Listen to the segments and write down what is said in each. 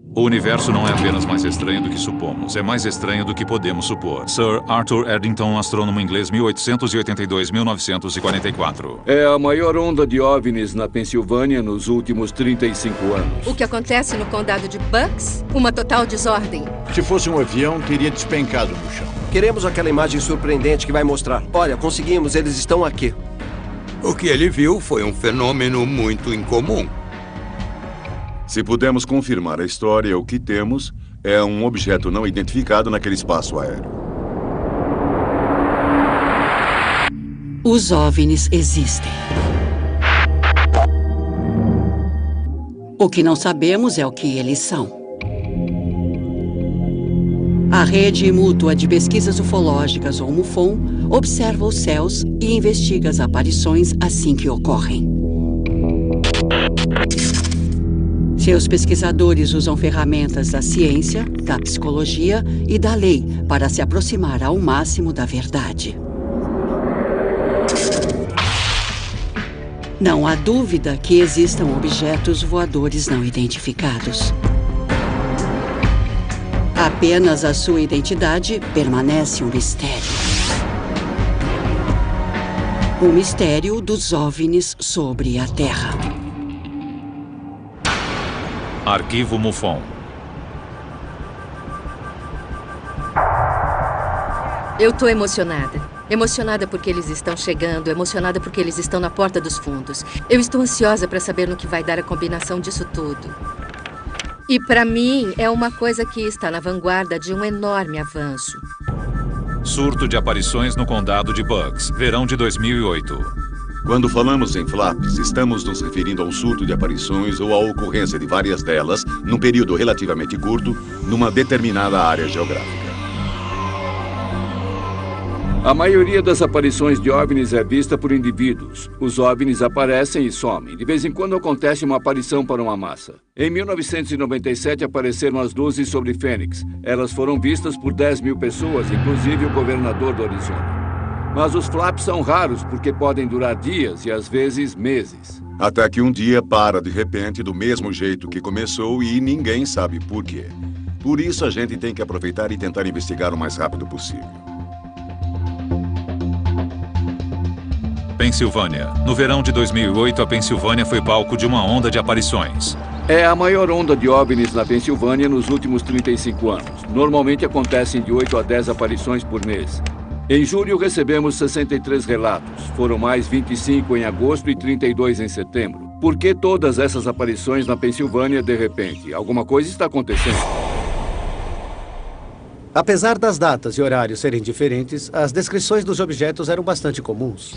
O universo não é apenas mais estranho do que supomos, é mais estranho do que podemos supor. Sir Arthur Eddington, astrônomo inglês, 1882-1944. É a maior onda de OVNIs na Pensilvânia nos últimos 35 anos. O que acontece no condado de Bucks? Uma total desordem. Se fosse um avião, teria despencado no chão. Queremos aquela imagem surpreendente que vai mostrar. Olha, conseguimos, eles estão aqui. O que ele viu foi um fenômeno muito incomum. Se pudermos confirmar a história, o que temos é um objeto não identificado naquele espaço aéreo. Os OVNIs existem. O que não sabemos é o que eles são. A Rede Mútua de Pesquisas Ufológicas, ou MUFON, observa os céus e investiga as aparições assim que ocorrem. Seus pesquisadores usam ferramentas da ciência, da psicologia e da lei para se aproximar ao máximo da verdade. Não há dúvida que existam objetos voadores não identificados. Apenas a sua identidade permanece um mistério. O mistério dos OVNIs sobre a Terra. Arquivo MUFON. Eu tô emocionada. Emocionada porque eles estão chegando, emocionada porque eles estão na porta dos fundos. Eu estou ansiosa para saber no que vai dar a combinação disso tudo. E para mim é uma coisa que está na vanguarda de um enorme avanço. Surto de aparições no condado de Bucks, verão de 2008. Quando falamos em flaps, estamos nos referindo a um surto de aparições ou à ocorrência de várias delas, num período relativamente curto, numa determinada área geográfica. A maioria das aparições de OVNIs é vista por indivíduos. Os OVNIs aparecem e somem. De vez em quando acontece uma aparição para uma massa. Em 1997 apareceram as luzes sobre Fênix. Elas foram vistas por 10 mil pessoas, inclusive o governador do Arizona. Mas os flaps são raros porque podem durar dias e às vezes meses. Até que um dia para de repente do mesmo jeito que começou e ninguém sabe por quê. Por isso a gente tem que aproveitar e tentar investigar o mais rápido possível. Pensilvânia. No verão de 2008, a Pensilvânia foi palco de uma onda de aparições. É a maior onda de OVNIs na Pensilvânia nos últimos 35 anos. Normalmente acontecem de 8 a 10 aparições por mês. Em julho recebemos 63 relatos. Foram mais 25 em agosto e 32 em setembro. Por que todas essas aparições na Pensilvânia de repente? Alguma coisa está acontecendo. Apesar das datas e horários serem diferentes, as descrições dos objetos eram bastante comuns.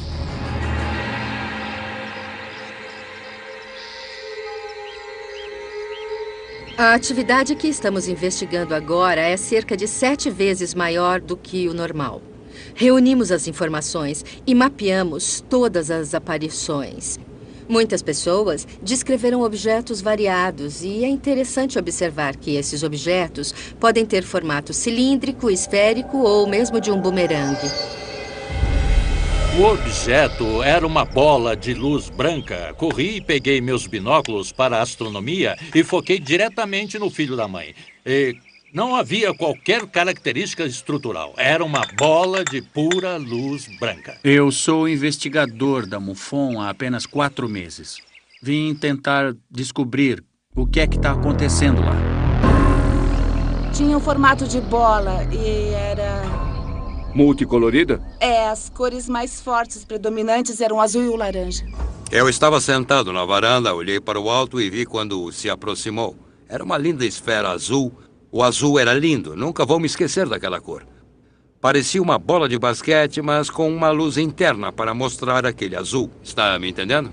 A atividade que estamos investigando agora é cerca de 7 vezes maior do que o normal. Reunimos as informações e mapeamos todas as aparições. Muitas pessoas descreveram objetos variados e é interessante observar que esses objetos podem ter formato cilíndrico, esférico ou mesmo de um bumerangue. O objeto era uma bola de luz branca. Corri e peguei meus binóculos para a astronomia e foquei diretamente no filho da mãe. Não havia qualquer característica estrutural. Era uma bola de pura luz branca. Eu sou investigador da MUFON há apenas 4 meses. Vim tentar descobrir o que é que está acontecendo lá. Tinha um formato de bola e era... Multicolorida? As cores mais fortes predominantes eram o azul e o laranja. Eu estava sentado na varanda, olhei para o alto e vi quando se aproximou. Era uma linda esfera azul. O azul era lindo, nunca vou me esquecer daquela cor. Parecia uma bola de basquete, mas com uma luz interna para mostrar aquele azul. Está me entendendo?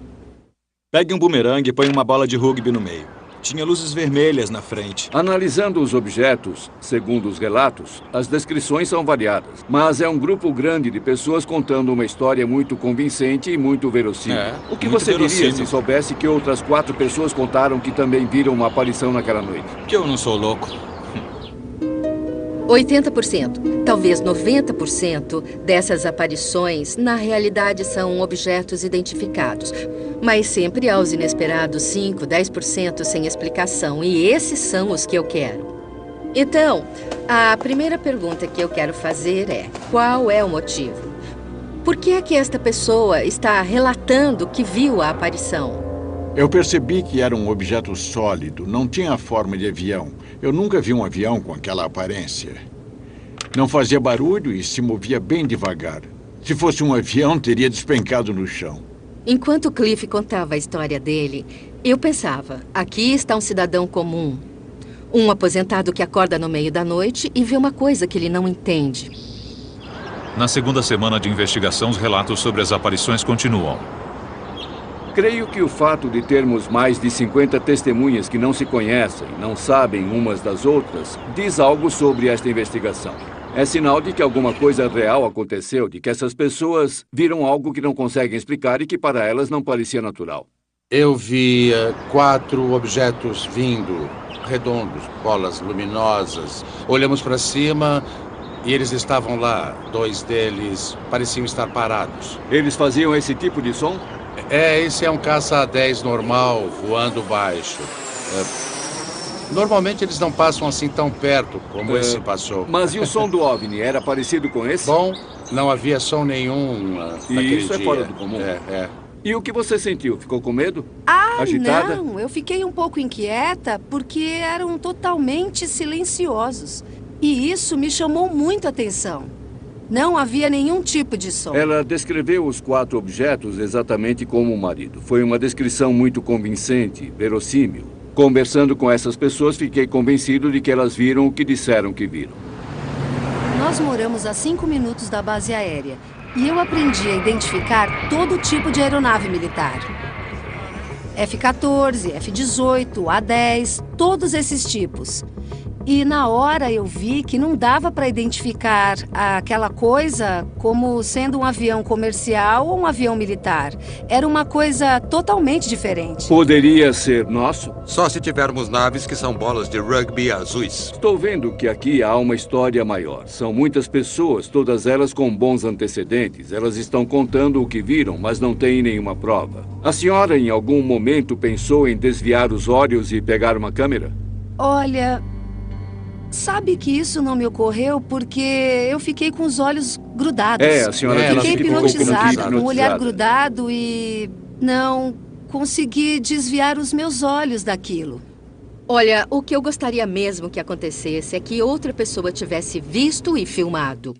Pegue um bumerangue e põe uma bola de rugby no meio. Tinha luzes vermelhas na frente. Analisando os objetos, segundo os relatos, as descrições são variadas. Mas é um grupo grande de pessoas contando uma história muito convincente e muito verossímil. O que você diria se soubesse que outras 4 pessoas contaram que também viram uma aparição naquela noite? Que eu não sou louco. 80%, talvez 90% dessas aparições, na realidade, são objetos identificados. Mas sempre há os inesperados 5, 10% sem explicação. E esses são os que eu quero. Então, a primeira pergunta que eu quero fazer é: qual é o motivo? Por que é que esta pessoa está relatando que viu a aparição? Eu percebi que era um objeto sólido, não tinha a forma de avião. Eu nunca vi um avião com aquela aparência. Não fazia barulho e se movia bem devagar. Se fosse um avião, teria despencado no chão. Enquanto Cliff contava a história dele, eu pensava: aqui está um cidadão comum. Um aposentado que acorda no meio da noite e vê uma coisa que ele não entende. Na segunda semana de investigação, os relatos sobre as aparições continuam. Creio que o fato de termos mais de 50 testemunhas que não se conhecem, não sabem umas das outras, diz algo sobre esta investigação. É sinal de que alguma coisa real aconteceu, de que essas pessoas viram algo que não conseguem explicar e que para elas não parecia natural. Eu vi 4 objetos vindo, redondos, bolas luminosas. Olhamos para cima e eles estavam lá. 2 deles pareciam estar parados. Eles faziam esse tipo de som? Esse é um caça-10 normal, voando baixo. Normalmente eles não passam assim tão perto como esse passou. Mas e o som do OVNI? Era parecido com esse? Bom, não havia som nenhum naquele isso dia. É fora do comum. E o que você sentiu? Ficou com medo? Agitada? Não, eu fiquei um pouco inquieta porque eram totalmente silenciosos. E isso me chamou muito a atenção. Não havia nenhum tipo de som. Ela descreveu os 4 objetos exatamente como o marido. Foi uma descrição muito convincente, verossímil. Conversando com essas pessoas, fiquei convencido de que elas viram o que disseram que viram. Nós moramos a 5 minutos da base aérea. E eu aprendi a identificar todo tipo de aeronave militar. F-14, F-18, A-10, todos esses tipos. E na hora eu vi que não dava para identificar aquela coisa como sendo um avião comercial ou um avião militar. Era uma coisa totalmente diferente. Poderia ser nosso? Só se tivermos naves que são bolas de rugby azuis. Estou vendo que aqui há uma história maior. São muitas pessoas, todas elas com bons antecedentes. Elas estão contando o que viram, mas não têm nenhuma prova. A senhora em algum momento pensou em desviar os olhos e pegar uma câmera? Olha... Sabe que isso não me ocorreu porque eu fiquei com os olhos grudados. A senhora fiquei hipnotizada, com o olhar grudado e não consegui desviar os meus olhos daquilo. Olha, o que eu gostaria mesmo que acontecesse é que outra pessoa tivesse visto e filmado.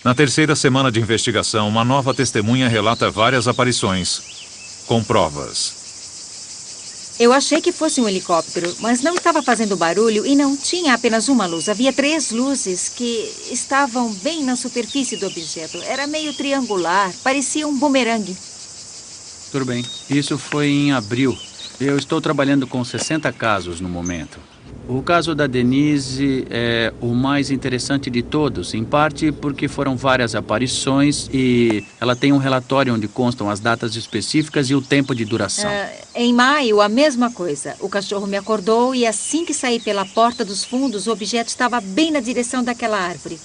Na terceira semana de investigação, uma nova testemunha relata várias aparições, com provas. Eu achei que fosse um helicóptero, mas não estava fazendo barulho e não tinha apenas uma luz. Havia 3 luzes que estavam bem na superfície do objeto. Era meio triangular, parecia um bumerangue. Tudo bem. Isso foi em abril. Eu estou trabalhando com 60 casos no momento. O caso da Denise é o mais interessante de todos, em parte porque foram várias aparições e ela tem um relatório onde constam as datas específicas e o tempo de duração. Em maio, a mesma coisa. O cachorro me acordou e assim que saí pela porta dos fundos, o objeto estava bem na direção daquela árvore.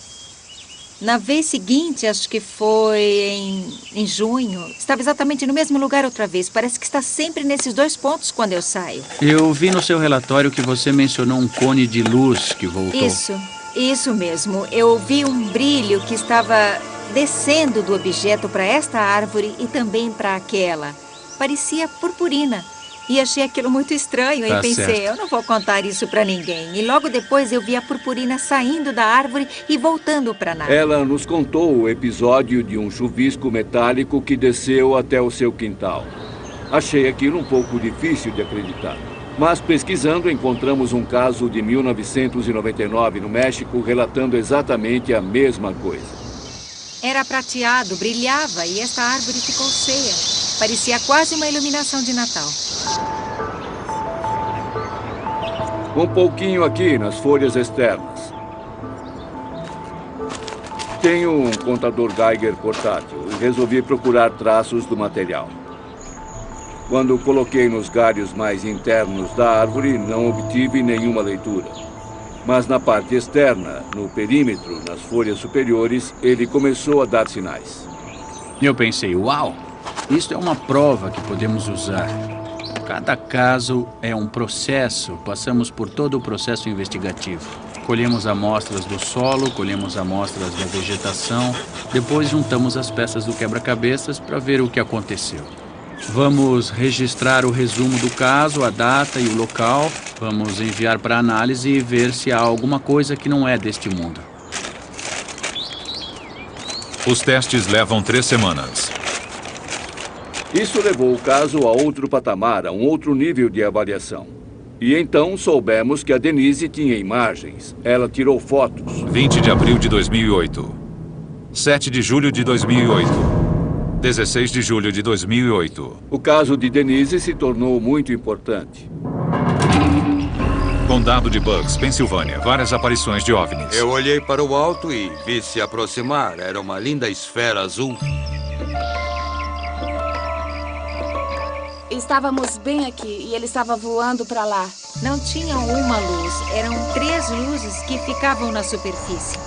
Na vez seguinte, acho que foi em junho, estava exatamente no mesmo lugar outra vez. Parece que está sempre nesses 2 pontos quando eu saio. Eu vi no seu relatório que você mencionou um cone de luz que voltou. Isso mesmo. Eu vi um brilho que estava descendo do objeto para esta árvore e também para aquela. Parecia purpurina. E achei aquilo muito estranho e pensei, certo. Eu não vou contar isso para ninguém. E logo depois eu vi a purpurina saindo da árvore e voltando para a nave. Ela nos contou o episódio de um chuvisco metálico que desceu até o seu quintal. Achei aquilo um pouco difícil de acreditar. Mas pesquisando, encontramos um caso de 1999 no México relatando exatamente a mesma coisa. Era prateado, brilhava e esta árvore ficou cheia. Parecia quase uma iluminação de Natal. Um pouquinho aqui nas folhas externas. Tenho um contador Geiger portátil e resolvi procurar traços do material. Quando coloquei nos galhos mais internos da árvore, não obtive nenhuma leitura. Mas na parte externa, no perímetro, nas folhas superiores, ele começou a dar sinais. Eu pensei, uau! Isto é uma prova que podemos usar. Cada caso é um processo. Passamos por todo o processo investigativo. Colhemos amostras do solo, colhemos amostras da vegetação, depois juntamos as peças do quebra-cabeças para ver o que aconteceu. Vamos registrar o resumo do caso, a data e o local. Vamos enviar para análise e ver se há alguma coisa que não é deste mundo. Os testes levam 3 semanas. Isso levou o caso a outro patamar, a um outro nível de avaliação. E então soubemos que a Denise tinha imagens. Ela tirou fotos. 20 de abril de 2008. 7 de julho de 2008. 16 de julho de 2008. O caso de Denise se tornou muito importante. Condado de Bucks, Pensilvânia. Várias aparições de OVNIs. Eu olhei para o alto e vi se aproximar. Era uma linda esfera azul. Estávamos bem aqui e ele estava voando para lá. Não tinha uma luz, eram 3 luzes que ficavam na superfície.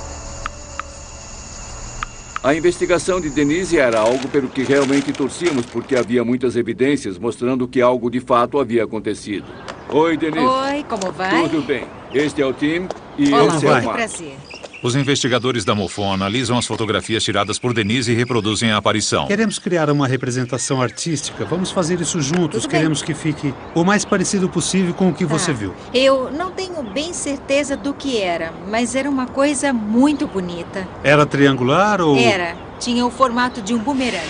A investigação de Denise era algo pelo que realmente torcíamos, porque havia muitas evidências mostrando que algo de fato havia acontecido. Oi, Denise. Oi, como vai? Tudo bem. Este é o Tim e Olá, esse é o que Mark. prazer. Os investigadores da MUFON analisam as fotografias tiradas por Denise e reproduzem a aparição. Queremos criar uma representação artística. Vamos fazer isso juntos. Queremos que fique o mais parecido possível com o que você viu. Eu não tenho bem certeza do que era, mas era uma coisa muito bonita. Era triangular ou... Era. Tinha o formato de um bumerangue.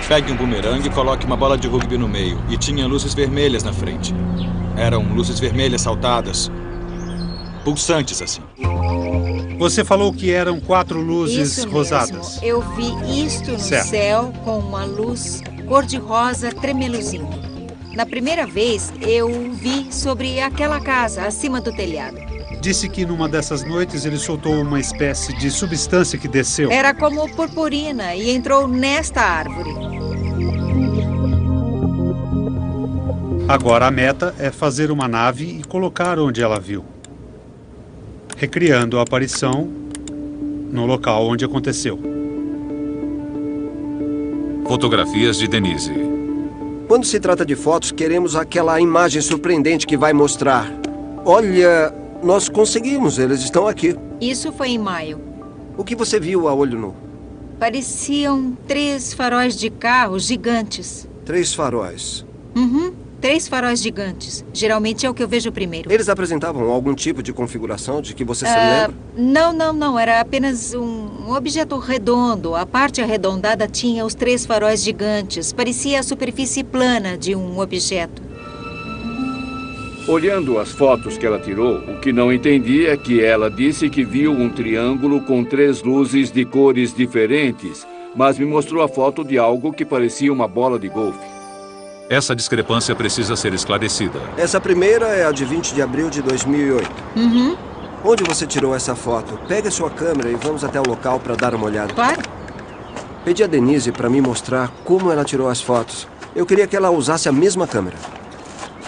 Pegue um bumerangue e coloque uma bola de rugby no meio. E tinha luzes vermelhas na frente. Eram luzes vermelhas saltadas. Pulsantes, assim. Você falou que eram 4 luzes Isso rosadas. mesmo. Eu vi isto no céu com uma luz cor-de-rosa tremeluzindo. Na primeira vez, eu vi sobre aquela casa, acima do telhado. Disse que numa dessas noites ele soltou uma espécie de substância que desceu. Era como purpurina e entrou nesta árvore. Agora a meta é fazer uma nave e colocar onde ela viu, recriando a aparição no local onde aconteceu. Fotografias de Denise. Quando se trata de fotos, queremos aquela imagem surpreendente que vai mostrar. Olha, nós conseguimos, eles estão aqui. Isso foi em maio. O que você viu a olho nu? Pareciam 3 faróis de carro gigantes. 3 faróis. 3 faróis gigantes. Geralmente é o que eu vejo primeiro. Eles apresentavam algum tipo de configuração de que você se lembra? Não. Era apenas um objeto redondo. A parte arredondada tinha os 3 faróis gigantes. Parecia a superfície plana de um objeto. Olhando as fotos que ela tirou, o que não entendi é que ela disse que viu um triângulo com 3 luzes de cores diferentes, mas me mostrou a foto de algo que parecia uma bola de golfe. Essa discrepância precisa ser esclarecida. Essa primeira é a de 20 de abril de 2008. Onde você tirou essa foto? Pegue a sua câmera e vamos até o local para dar uma olhada. Claro. Pedi a Denise para me mostrar como ela tirou as fotos. Eu queria que ela usasse a mesma câmera.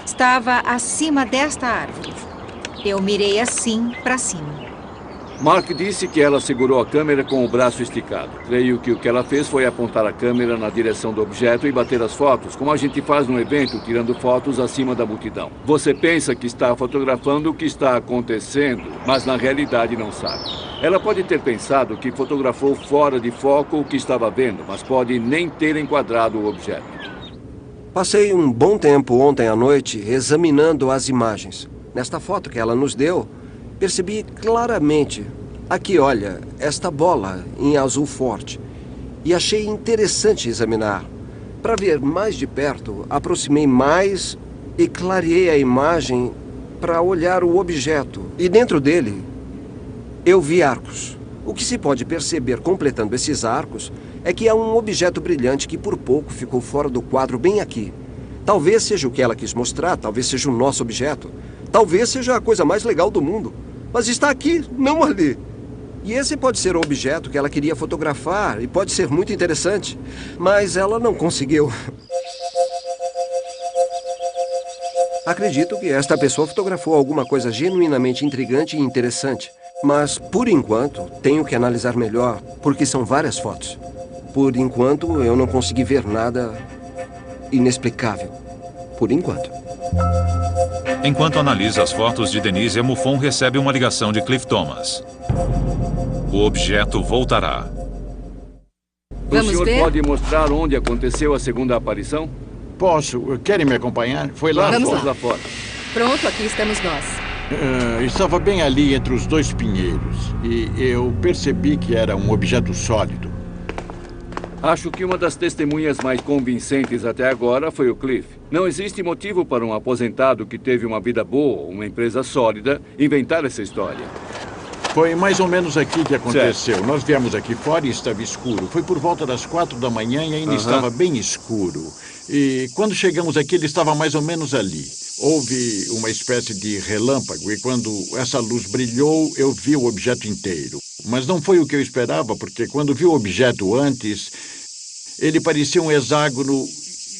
Estava acima desta árvore. Eu mirei assim para cima. Mark disse que ela segurou a câmera com o braço esticado. Creio que o que ela fez foi apontar a câmera na direção do objeto e bater as fotos, como a gente faz no evento, tirando fotos acima da multidão. Você pensa que está fotografando o que está acontecendo, mas na realidade não sabe. Ela pode ter pensado que fotografou fora de foco o que estava vendo, mas pode nem ter enquadrado o objeto. Passei um bom tempo ontem à noite examinando as imagens. Nesta foto que ela nos deu, percebi claramente, aqui olha, esta bola em azul forte. E achei interessante examinar. Para ver mais de perto, aproximei mais e clareei a imagem para olhar o objeto. E dentro dele, eu vi arcos. O que se pode perceber completando esses arcos é que há um objeto brilhante que por pouco ficou fora do quadro bem aqui. Talvez seja o que ela quis mostrar, talvez seja o nosso objeto. Talvez seja a coisa mais legal do mundo. Mas está aqui, não ali. E esse pode ser o objeto que ela queria fotografar e pode ser muito interessante. Mas ela não conseguiu. Acredito que esta pessoa fotografou alguma coisa genuinamente intrigante e interessante. Mas, por enquanto, tenho que analisar melhor, porque são várias fotos. Por enquanto, eu não consegui ver nada inexplicável. Por enquanto. Enquanto analisa as fotos de Denise, a MUFON recebe uma ligação de Cliff Thomas. O objeto voltará. O senhor pode mostrar onde aconteceu a segunda aparição? Posso. Querem me acompanhar? Foi lá lá fora. Pronto, aqui estamos nós. Estava bem ali entre os dois pinheiros e eu percebi que era um objeto sólido. Acho que uma das testemunhas mais convincentes até agora foi o Cliff. Não existe motivo para um aposentado que teve uma vida boa, uma empresa sólida, inventar essa história. Foi mais ou menos aqui que aconteceu. Certo. Nós viemos aqui fora e estava escuro. Foi por volta das 4 da manhã e ainda estava bem escuro. E quando chegamos aqui, ele estava mais ou menos ali. Houve uma espécie de relâmpago e quando essa luz brilhou, eu vi o objeto inteiro. Mas não foi o que eu esperava, porque quando vi o objeto antes, ele parecia um hexágono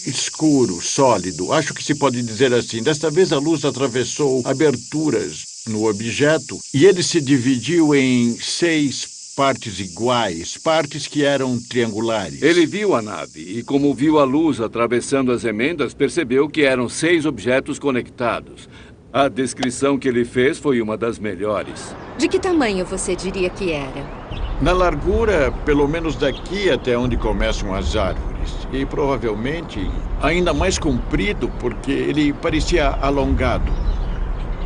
escuro, sólido. Acho que se pode dizer assim. Desta vez a luz atravessou aberturas no objeto e ele se dividiu em 6 partes iguais, partes que eram triangulares. Ele viu a nave e, como viu a luz atravessando as emendas, percebeu que eram 6 objetos conectados. A descrição que ele fez foi uma das melhores. De que tamanho você diria que era? Na largura, pelo menos daqui até onde começam as árvores. E provavelmente ainda mais comprido, porque ele parecia alongado.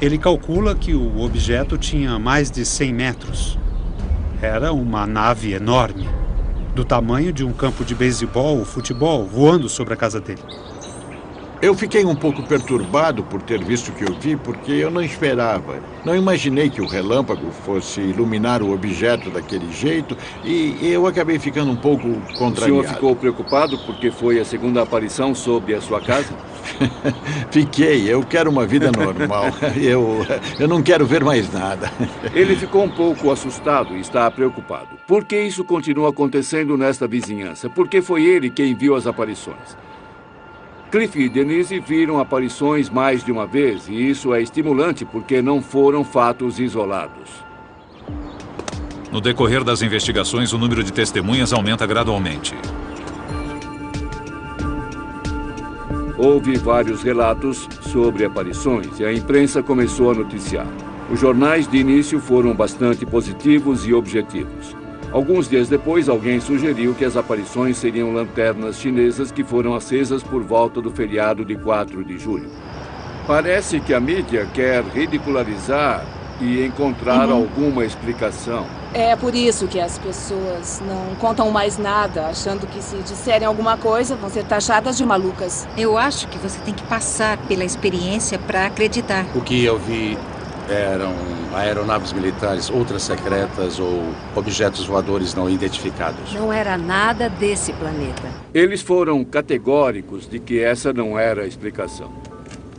Ele calcula que o objeto tinha mais de 100 metros. Era uma nave enorme, do tamanho de um campo de beisebol ou futebol, voando sobre a casa dele. Eu fiquei um pouco perturbado por ter visto o que eu vi, porque eu não esperava. Não imaginei que o relâmpago fosse iluminar o objeto daquele jeito e eu acabei ficando um pouco contrariado. O senhor ficou preocupado porque foi a segunda aparição sob a sua casa? Fiquei. Eu quero uma vida normal. Eu não quero ver mais nada. Ele ficou um pouco assustado e está preocupado. Por que isso continua acontecendo nesta vizinhança? Por que foi ele quem viu as aparições? Cliff e Denise viram aparições mais de uma vez, e isso é estimulante porque não foram fatos isolados. No decorrer das investigações, o número de testemunhas aumenta gradualmente. Houve vários relatos sobre aparições e a imprensa começou a noticiar. Os jornais de início foram bastante positivos e objetivos. Alguns dias depois, alguém sugeriu que as aparições seriam lanternas chinesas que foram acesas por volta do feriado de 4 de julho. Parece que a mídia quer ridicularizar e encontrar alguma explicação. É por isso que as pessoas não contam mais nada, achando que se disserem alguma coisa, vão ser taxadas de malucas. Eu acho que você tem que passar pela experiência para acreditar. O que eu vi eram aeronaves militares ultrasecretas ou objetos voadores não identificados. Não era nada desse planeta. Eles foram categóricos de que essa não era a explicação.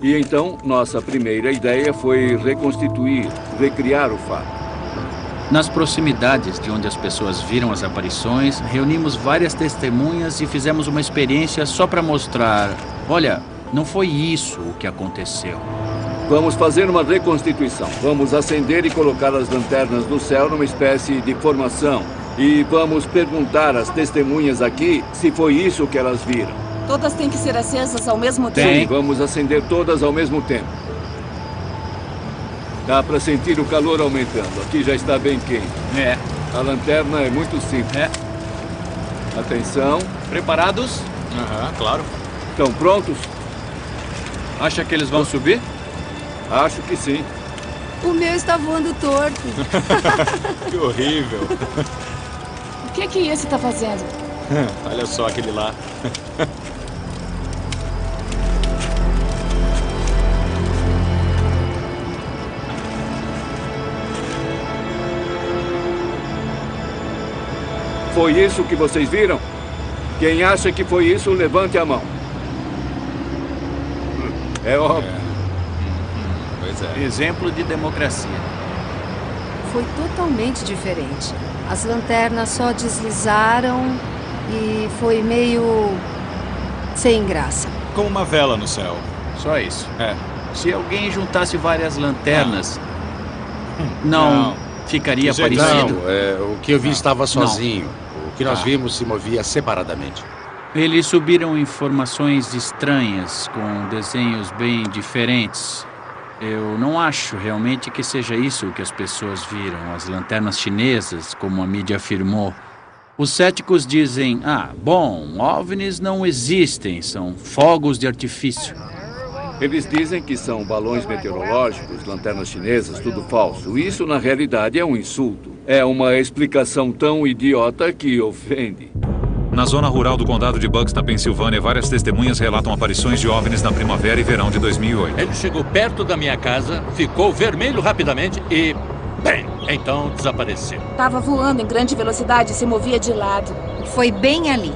E então, nossa primeira ideia foi reconstituir, recriar o fato. Nas proximidades de onde as pessoas viram as aparições, reunimos várias testemunhas e fizemos uma experiência só para mostrar... Olha, não foi isso o que aconteceu. Vamos fazer uma reconstituição. Vamos acender e colocar as lanternas no céu numa espécie de formação. E vamos perguntar às testemunhas aqui se foi isso que elas viram. Todas têm que ser acesas ao mesmo tempo? Sim, vamos acender todas ao mesmo tempo. Dá para sentir o calor aumentando. Aqui já está bem quente. É. A lanterna é muito simples. É. Atenção. Preparados? Claro. Estão prontos? Acha que eles vão subir? Acho que sim. O meu está voando torto. Que horrível. O que esse está fazendo? Olha só aquele lá. Foi isso que vocês viram? Quem acha que foi isso, levante a mão. É óbvio. Pois é. Exemplo de democracia. Foi totalmente diferente. As lanternas só deslizaram e foi meio sem graça. Com uma vela no céu. Só isso. É. Se alguém juntasse várias lanternas, não ficaria parecido? Não, o que eu vi estava sozinho. O que nós vimos se movia separadamente. Eles subiram informações estranhas, com desenhos bem diferentes. Eu não acho realmente que seja isso que as pessoas viram, as lanternas chinesas, como a mídia afirmou. Os céticos dizem, OVNIs não existem, são fogos de artifício. Eles dizem que são balões meteorológicos, lanternas chinesas, tudo falso. Isso, na realidade, é um insulto. É uma explicação tão idiota que ofende. Na zona rural do condado de Bucks, na Pensilvânia, várias testemunhas relatam aparições de OVNIs na primavera e verão de 2008. Ele chegou perto da minha casa, ficou vermelho rapidamente e... bem, então desapareceu. Estava voando em grande velocidade e se movia de lado. Foi bem ali.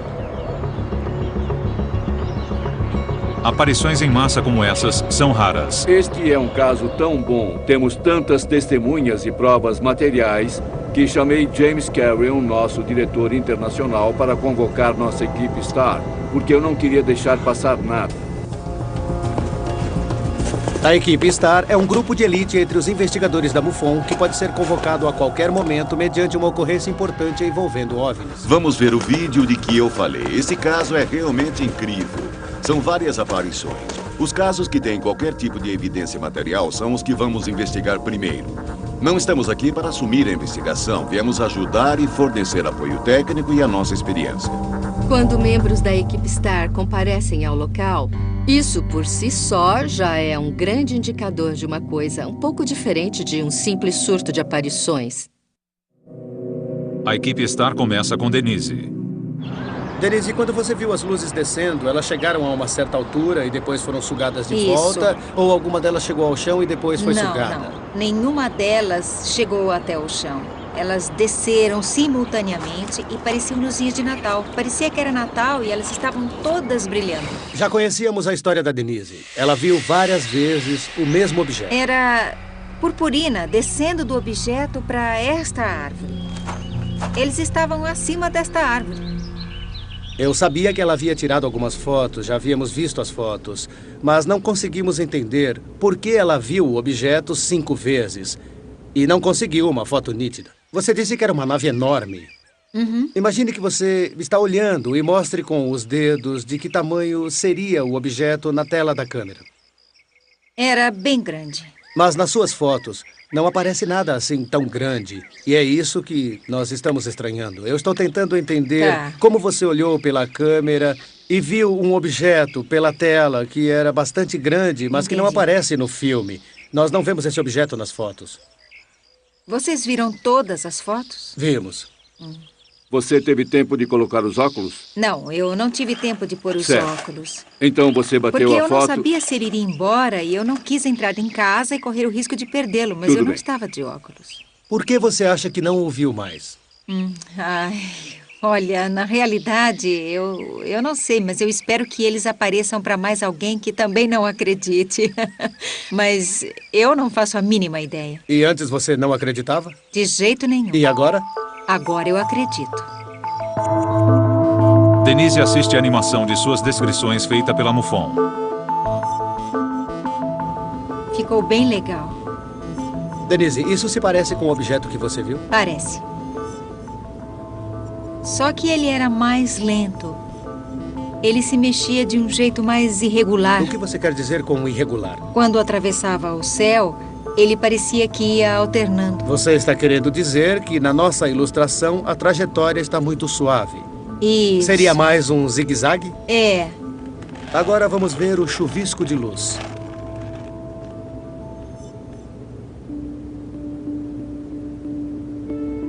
Aparições em massa como essas são raras. Este é um caso tão bom. Temos tantas testemunhas e provas materiais que chamei James Carrion, nosso diretor internacional, para convocar nossa equipe STAR, porque eu não queria deixar passar nada. A equipe STAR é um grupo de elite entre os investigadores da MUFON que pode ser convocado a qualquer momento mediante uma ocorrência importante envolvendo OVNIs. Vamos ver o vídeo de que eu falei. Esse caso é realmente incrível. São várias aparições. Os casos que têm qualquer tipo de evidência material são os que vamos investigar primeiro. Não estamos aqui para assumir a investigação. Viemos ajudar e fornecer apoio técnico e a nossa experiência. Quando membros da equipe STAR comparecem ao local, isso por si só já é um grande indicador de uma coisa um pouco diferente de um simples surto de aparições. A equipe STAR começa com Denise. Denise, quando você viu as luzes descendo, elas chegaram a uma certa altura e depois foram sugadas de volta? Ou alguma delas chegou ao chão e depois foi sugada? Não. Nenhuma delas chegou até o chão. Elas desceram simultaneamente e pareciam luzes de Natal. Parecia que era Natal e elas estavam todas brilhando. Já conhecíamos a história da Denise. Ela viu várias vezes o mesmo objeto. Era purpurina descendo do objeto para esta árvore. Eles estavam acima desta árvore. Eu sabia que ela havia tirado algumas fotos, já havíamos visto as fotos, mas não conseguimos entender por que ela viu o objeto 5 vezes e não conseguiu uma foto nítida. Você disse que era uma nave enorme. Imagine que você está olhando e mostre com os dedos de que tamanho seria o objeto na tela da câmera. Era bem grande. Mas nas suas fotos não aparece nada assim tão grande. E é isso que nós estamos estranhando. Eu estou tentando entender como você olhou pela câmera e viu um objeto pela tela que era bastante grande, mas que não aparece no filme. Nós não vemos esse objeto nas fotos. Vocês viram todas as fotos? Vimos. Você teve tempo de colocar os óculos? Não, eu não tive tempo de pôr os óculos. Então você bateu a foto... Porque eu não sabia se ele iria embora e eu não quis entrar em casa e correr o risco de perdê-lo, mas eu não estava de óculos. Por que você acha que não o viu mais? Olha, na realidade, eu não sei, mas eu espero que eles apareçam para mais alguém que também não acredite. Mas eu não faço a mínima ideia. E antes você não acreditava? De jeito nenhum. E agora? Agora eu acredito. Denise assiste a animação de suas descrições feita pela MUFON. Ficou bem legal. Denise, isso se parece com o objeto que você viu? Parece. Só que ele era mais lento. Ele se mexia de um jeito mais irregular. O que você quer dizer com irregular? Quando atravessava o céu, ele parecia que ia alternando. Você está querendo dizer que na nossa ilustração a trajetória está muito suave. Isso. Seria mais um zigue-zague? É. Agora vamos ver o chuvisco de luz.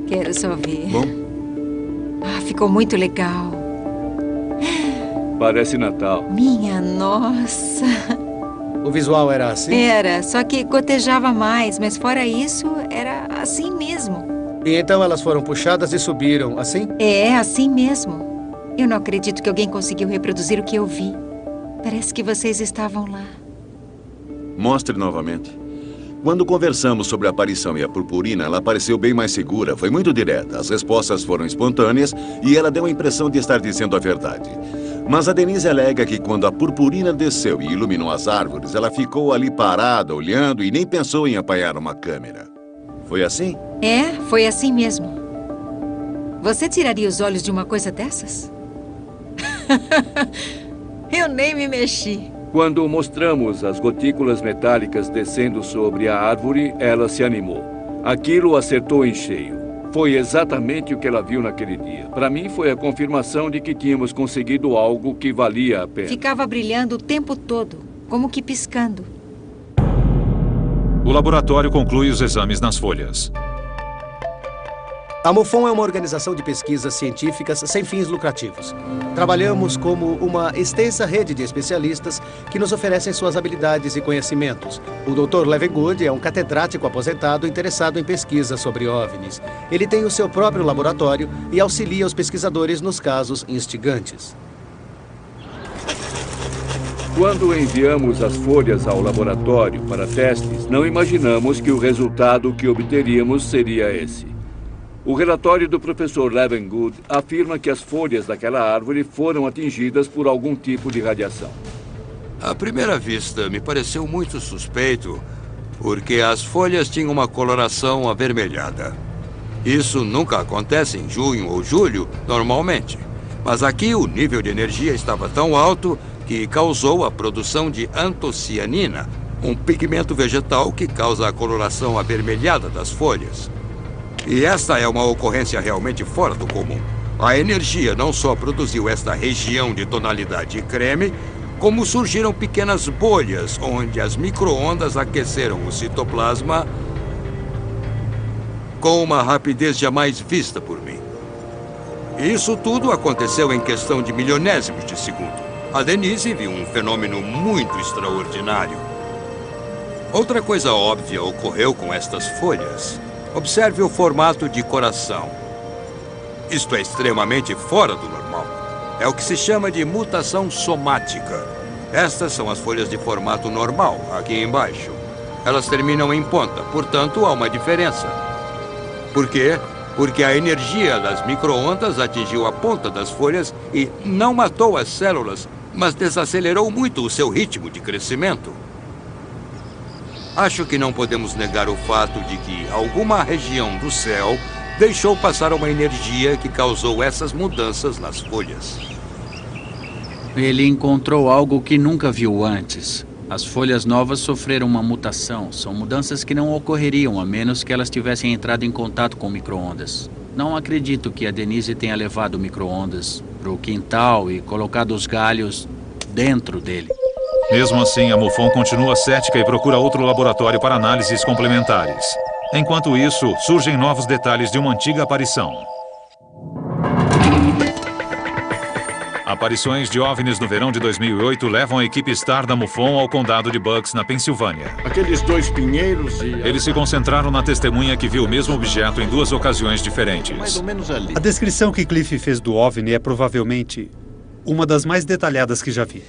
Quero só ver. Bom? Ficou muito legal. Parece Natal. Minha nossa. O visual era assim? Era, só que gotejava mais, mas fora isso, era assim mesmo. E então elas foram puxadas e subiram, assim? É, assim mesmo. Eu não acredito que alguém conseguiu reproduzir o que eu vi. Parece que vocês estavam lá. Mostre novamente. Quando conversamos sobre a aparição e a purpurina, ela pareceu bem mais segura, foi muito direta. As respostas foram espontâneas e ela deu a impressão de estar dizendo a verdade. Mas a Denise alega que quando a purpurina desceu e iluminou as árvores, ela ficou ali parada, olhando e nem pensou em apanhar uma câmera. Foi assim? É, foi assim mesmo. Você tiraria os olhos de uma coisa dessas? Eu nem me mexi. Quando mostramos as gotículas metálicas descendo sobre a árvore, ela se animou. Aquilo acertou em cheio. Foi exatamente o que ela viu naquele dia. Para mim, foi a confirmação de que tínhamos conseguido algo que valia a pena. Ficava brilhando o tempo todo, como que piscando. O laboratório conclui os exames nas folhas. A MUFON é uma organização de pesquisas científicas sem fins lucrativos. Trabalhamos como uma extensa rede de especialistas que nos oferecem suas habilidades e conhecimentos. O Dr. Levengood é um catedrático aposentado interessado em pesquisa sobre OVNIs. Ele tem o seu próprio laboratório e auxilia os pesquisadores nos casos instigantes. Quando enviamos as folhas ao laboratório para testes, não imaginamos que o resultado que obteríamos seria esse. O relatório do professor Levengood afirma que as folhas daquela árvore foram atingidas por algum tipo de radiação. À primeira vista, me pareceu muito suspeito, porque as folhas tinham uma coloração avermelhada. Isso nunca acontece em junho ou julho, normalmente. Mas aqui o nível de energia estava tão alto que causou a produção de antocianina, um pigmento vegetal que causa a coloração avermelhada das folhas. E esta é uma ocorrência realmente fora do comum. A energia não só produziu esta região de tonalidade creme, como surgiram pequenas bolhas onde as micro-ondas aqueceram o citoplasma com uma rapidez jamais vista por mim. Isso tudo aconteceu em questão de milionésimos de segundo. A Denise viu um fenômeno muito extraordinário. Outra coisa óbvia ocorreu com estas folhas. Observe o formato de coração. Isto é extremamente fora do normal. É o que se chama de mutação somática. Estas são as folhas de formato normal, aqui embaixo. Elas terminam em ponta, portanto, há uma diferença. Por quê? Porque a energia das micro-ondas atingiu a ponta das folhas e não matou as células, mas desacelerou muito o seu ritmo de crescimento. Acho que não podemos negar o fato de que alguma região do céu deixou passar uma energia que causou essas mudanças nas folhas. Ele encontrou algo que nunca viu antes. As folhas novas sofreram uma mutação. São mudanças que não ocorreriam a menos que elas tivessem entrado em contato com micro-ondas. Não acredito que a Denise tenha levado micro-ondas para o quintal e colocado os galhos dentro dele. Mesmo assim, a MUFON continua cética e procura outro laboratório para análises complementares. Enquanto isso, surgem novos detalhes de uma antiga aparição. Aparições de OVNIs no verão de 2008 levam a equipe STAR da MUFON ao condado de Bucks, na Pensilvânia. Aqueles dois pinheiros e... Eles se concentraram na testemunha que viu o mesmo objeto em duas ocasiões diferentes. Mais ou menos ali. A descrição que Cliff fez do OVNI é provavelmente uma das mais detalhadas que já vi.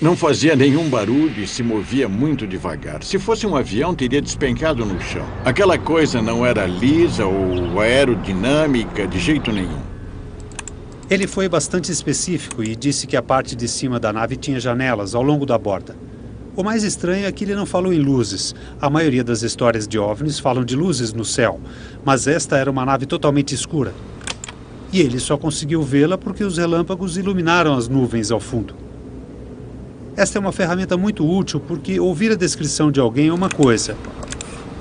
Não fazia nenhum barulho e se movia muito devagar. Se fosse um avião, teria despencado no chão. Aquela coisa não era lisa ou aerodinâmica de jeito nenhum. Ele foi bastante específico e disse que a parte de cima da nave tinha janelas ao longo da borda. O mais estranho é que ele não falou em luzes. A maioria das histórias de OVNIs falam de luzes no céu, mas esta era uma nave totalmente escura. E ele só conseguiu vê-la porque os relâmpagos iluminaram as nuvens ao fundo. Esta é uma ferramenta muito útil porque ouvir a descrição de alguém é uma coisa.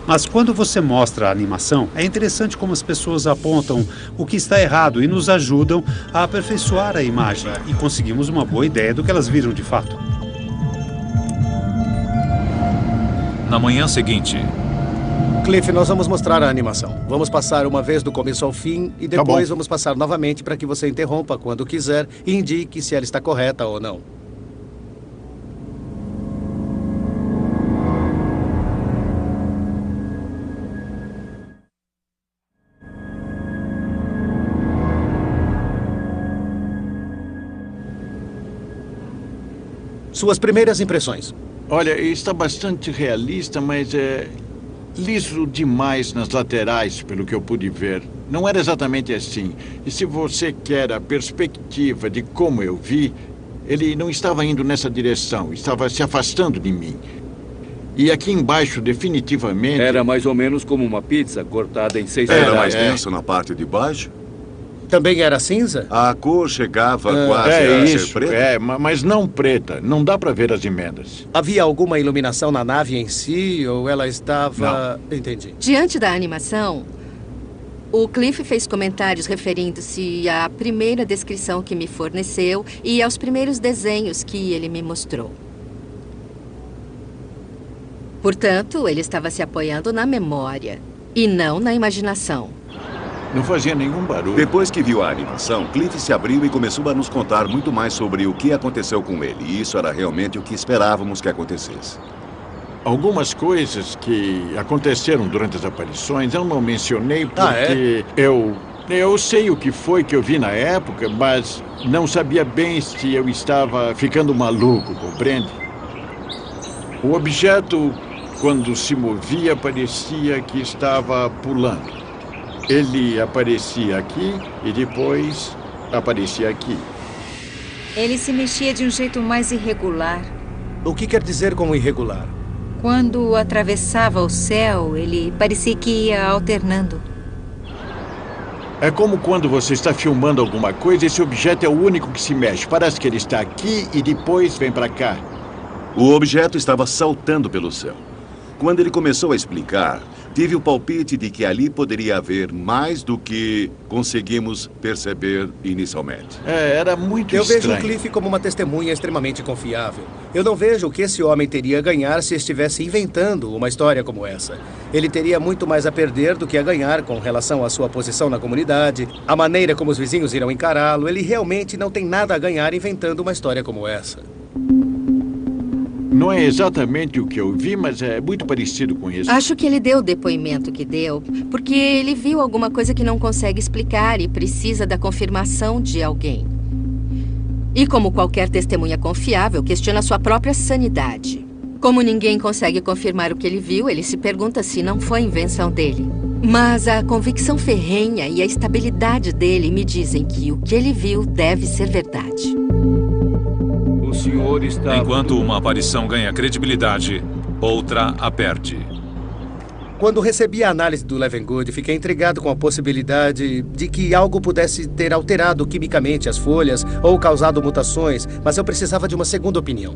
Mas quando você mostra a animação, é interessante como as pessoas apontam o que está errado e nos ajudam a aperfeiçoar a imagem. E conseguimos uma boa ideia do que elas viram de fato. Na manhã seguinte... Cliff, nós vamos mostrar a animação. Vamos passar uma vez do começo ao fim e depois vamos passar novamente para que você interrompa quando quiser e indique se ela está correta ou não. Suas primeiras impressões. Olha, está bastante realista, mas é liso demais nas laterais, pelo que eu pude ver. Não era exatamente assim. E se você quer a perspectiva de como eu vi, ele não estava indo nessa direção, estava se afastando de mim. E aqui embaixo, definitivamente... Era mais ou menos como uma pizza cortada em 6 pedaços. Era mais denso na parte de baixo? Também era cinza? A cor chegava quase a ser preta. Mas não preta. Não dá para ver as emendas. Havia alguma iluminação na nave em si, ou ela estava... Não. Entendi. Diante da animação, o Cliff fez comentários referindo-se à primeira descrição que me forneceu e aos primeiros desenhos que ele me mostrou. Portanto, ele estava se apoiando na memória e não na imaginação. Não fazia nenhum barulho. Depois que viu a animação, Cliff se abriu e começou a nos contar muito mais sobre o que aconteceu com ele. E isso era realmente o que esperávamos que acontecesse. Algumas coisas que aconteceram durante as aparições eu não mencionei porque eu sei o que foi que eu vi na época, mas não sabia bem se eu estava ficando maluco, compreende? O objeto, quando se movia, parecia que estava pulando. Ele aparecia aqui e depois aparecia aqui. Ele se mexia de um jeito mais irregular. O que quer dizer com irregular? Quando atravessava o céu, ele parecia que ia alternando. É como quando você está filmando alguma coisa, esse objeto é o único que se mexe. Parece que ele está aqui e depois vem para cá. O objeto estava saltando pelo céu. Quando ele começou a explicar, tive o palpite de que ali poderia haver mais do que conseguimos perceber inicialmente. Era muito estranho. Eu vejo o Cliff como uma testemunha extremamente confiável. Eu não vejo o que esse homem teria a ganhar se estivesse inventando uma história como essa. Ele teria muito mais a perder do que a ganhar com relação à sua posição na comunidade, a maneira como os vizinhos irão encará-lo. Ele realmente não tem nada a ganhar inventando uma história como essa. Não é exatamente o que eu vi, mas é muito parecido com isso. Acho que ele deu o depoimento que deu porque ele viu alguma coisa que não consegue explicar e precisa da confirmação de alguém. E como qualquer testemunha confiável, questiona sua própria sanidade. Como ninguém consegue confirmar o que ele viu, ele se pergunta se não foi invenção dele. Mas a convicção ferrenha e a estabilidade dele me dizem que o que ele viu deve ser verdade. O senhor está... Enquanto uma aparição ganha credibilidade, outra a perde. Quando recebi a análise do Levengood, fiquei intrigado com a possibilidade de que algo pudesse ter alterado quimicamente as folhas ou causado mutações, mas eu precisava de uma segunda opinião.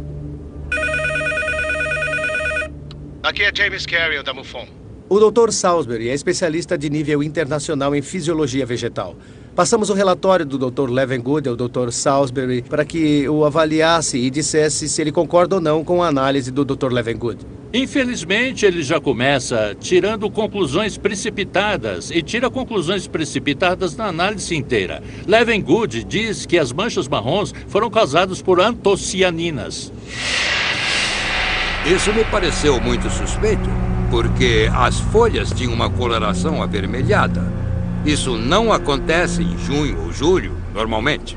Aqui é James Carrion, da MUFON. O Dr. Salisbury é especialista de nível internacional em fisiologia vegetal. Passamos o relatório do Dr. Levengood ao Dr. Salisbury para que o avaliasse e dissesse se ele concorda ou não com a análise do Dr. Levengood. Infelizmente, ele já começa tirando conclusões precipitadas e tira conclusões precipitadas na análise inteira. Levengood diz que as manchas marrons foram causadas por antocianinas. Isso me pareceu muito suspeito, porque as folhas tinham uma coloração avermelhada. Isso não acontece em junho ou julho, normalmente.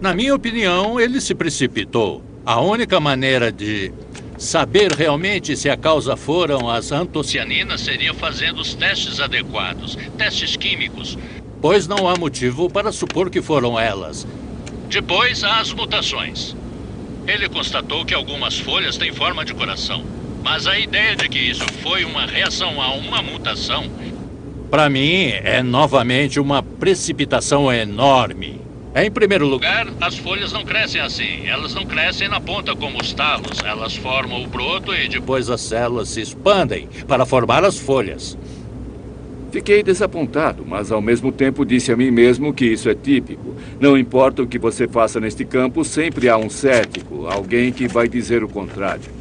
Na minha opinião, ele se precipitou. A única maneira de saber realmente se a causa foram as antocianinas seria fazendo os testes adequados, testes químicos, pois não há motivo para supor que foram elas. Depois, há as mutações. Ele constatou que algumas folhas têm forma de coração, mas a ideia de que isso foi uma reação a uma mutação, para mim, é novamente uma precipitação enorme. Em primeiro lugar, as folhas não crescem assim. Elas não crescem na ponta como os talos. Elas formam o broto e depois as células se expandem para formar as folhas. Fiquei desapontado, mas ao mesmo tempo disse a mim mesmo que isso é típico. Não importa o que você faça neste campo, sempre há um cético, alguém que vai dizer o contrário.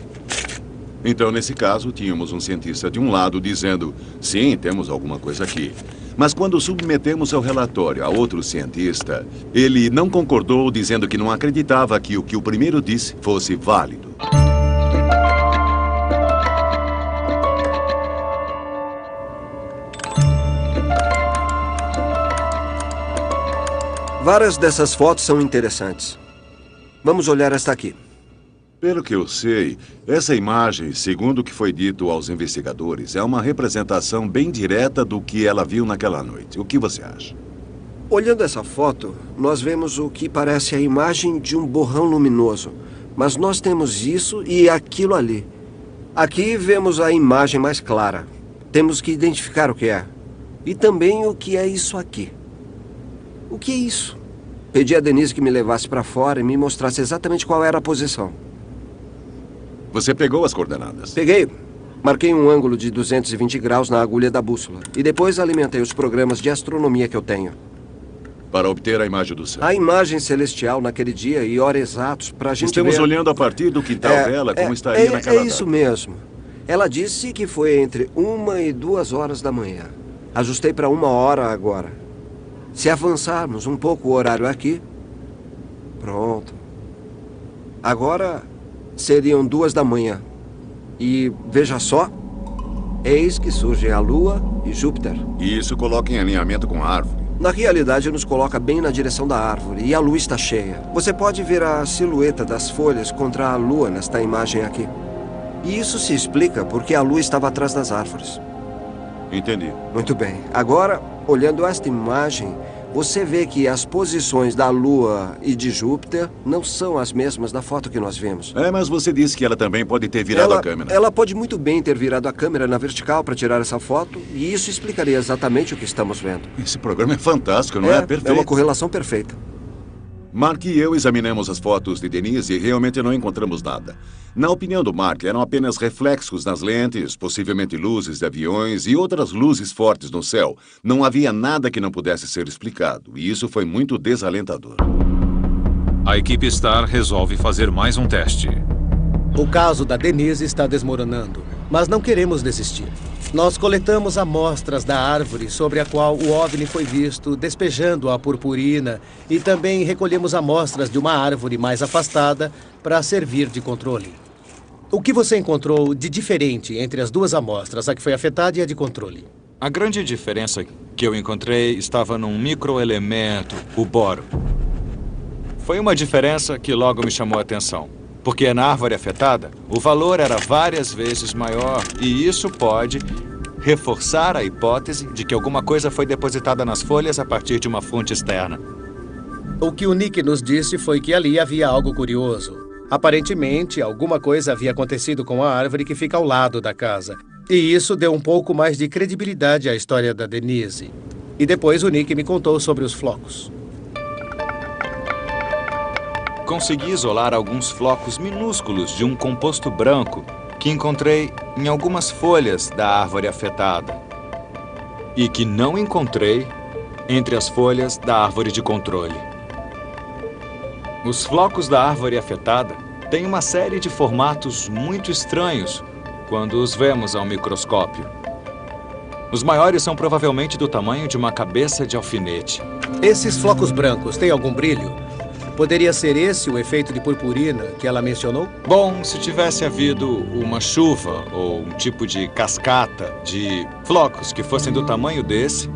Então, nesse caso, tínhamos um cientista de um lado dizendo, sim, temos alguma coisa aqui. Mas quando submetemos seu relatório a outro cientista, ele não concordou, dizendo que não acreditava que o que o primeiro disse fosse válido. Várias dessas fotos são interessantes. Vamos olhar esta aqui. Pelo que eu sei, essa imagem, segundo o que foi dito aos investigadores, é uma representação bem direta do que ela viu naquela noite. O que você acha? Olhando essa foto, nós vemos o que parece a imagem de um borrão luminoso. Mas nós temos isso e aquilo ali. Aqui vemos a imagem mais clara. Temos que identificar o que é. E também o que é isso aqui. O que é isso? Pedi a Denise que me levasse para fora e me mostrasse exatamente qual era a posição. Você pegou as coordenadas? Peguei. Marquei um ângulo de 220 graus na agulha da bússola. E depois alimentei os programas de astronomia que eu tenho. Para obter a imagem do céu. A imagem celestial naquele dia e hora exatos para a gente Estamos ver... olhando a partir do quintal dela como estaria naquela data. É isso mesmo. Ela disse que foi entre 1 e 2 horas da manhã. Ajustei para 1 hora agora. Se avançarmos um pouco o horário aqui... Pronto. Agora seriam 2 da manhã. E veja só, eis que surgem a Lua e Júpiter. E isso coloca em alinhamento com a árvore. Na realidade, nos coloca bem na direção da árvore e a lua está cheia. Você pode ver a silhueta das folhas contra a lua nesta imagem aqui. E isso se explica porque a lua estava atrás das árvores. Entendi. Muito bem. Agora, olhando esta imagem, você vê que as posições da Lua e de Júpiter não são as mesmas da foto que nós vimos. Mas você disse que ela também pode ter virado a câmera. Ela pode muito bem ter virado a câmera na vertical para tirar essa foto, e isso explicaria exatamente o que estamos vendo. Esse programa é fantástico, não é? Perfeito. É uma correlação perfeita. Mark e eu examinamos as fotos de Denise e realmente não encontramos nada. Na opinião do Mark, eram apenas reflexos nas lentes, possivelmente luzes de aviões e outras luzes fortes no céu. Não havia nada que não pudesse ser explicado, e isso foi muito desalentador. A equipe Star resolve fazer mais um teste. O caso da Denise está desmoronando, mas não queremos desistir. Nós coletamos amostras da árvore sobre a qual o OVNI foi visto, despejando a purpurina, e também recolhemos amostras de uma árvore mais afastada para servir de controle. O que você encontrou de diferente entre as duas amostras, a que foi afetada e a de controle? A grande diferença que eu encontrei estava num microelemento, o boro. Foi uma diferença que logo me chamou a atenção. Porque na árvore afetada, o valor era várias vezes maior e isso pode reforçar a hipótese de que alguma coisa foi depositada nas folhas a partir de uma fonte externa. O que o Nick nos disse foi que ali havia algo curioso. Aparentemente, alguma coisa havia acontecido com a árvore que fica ao lado da casa. E isso deu um pouco mais de credibilidade à história da Denise. E depois o Nick me contou sobre os flocos. Consegui isolar alguns flocos minúsculos de um composto branco que encontrei em algumas folhas da árvore afetada e que não encontrei entre as folhas da árvore de controle. Os flocos da árvore afetada têm uma série de formatos muito estranhos quando os vemos ao microscópio. Os maiores são provavelmente do tamanho de uma cabeça de alfinete. Esses flocos brancos têm algum brilho? Poderia ser esse o efeito de purpurina que ela mencionou? Bom, se tivesse havido uma chuva ou um tipo de cascata de flocos que fossem do tamanho desse,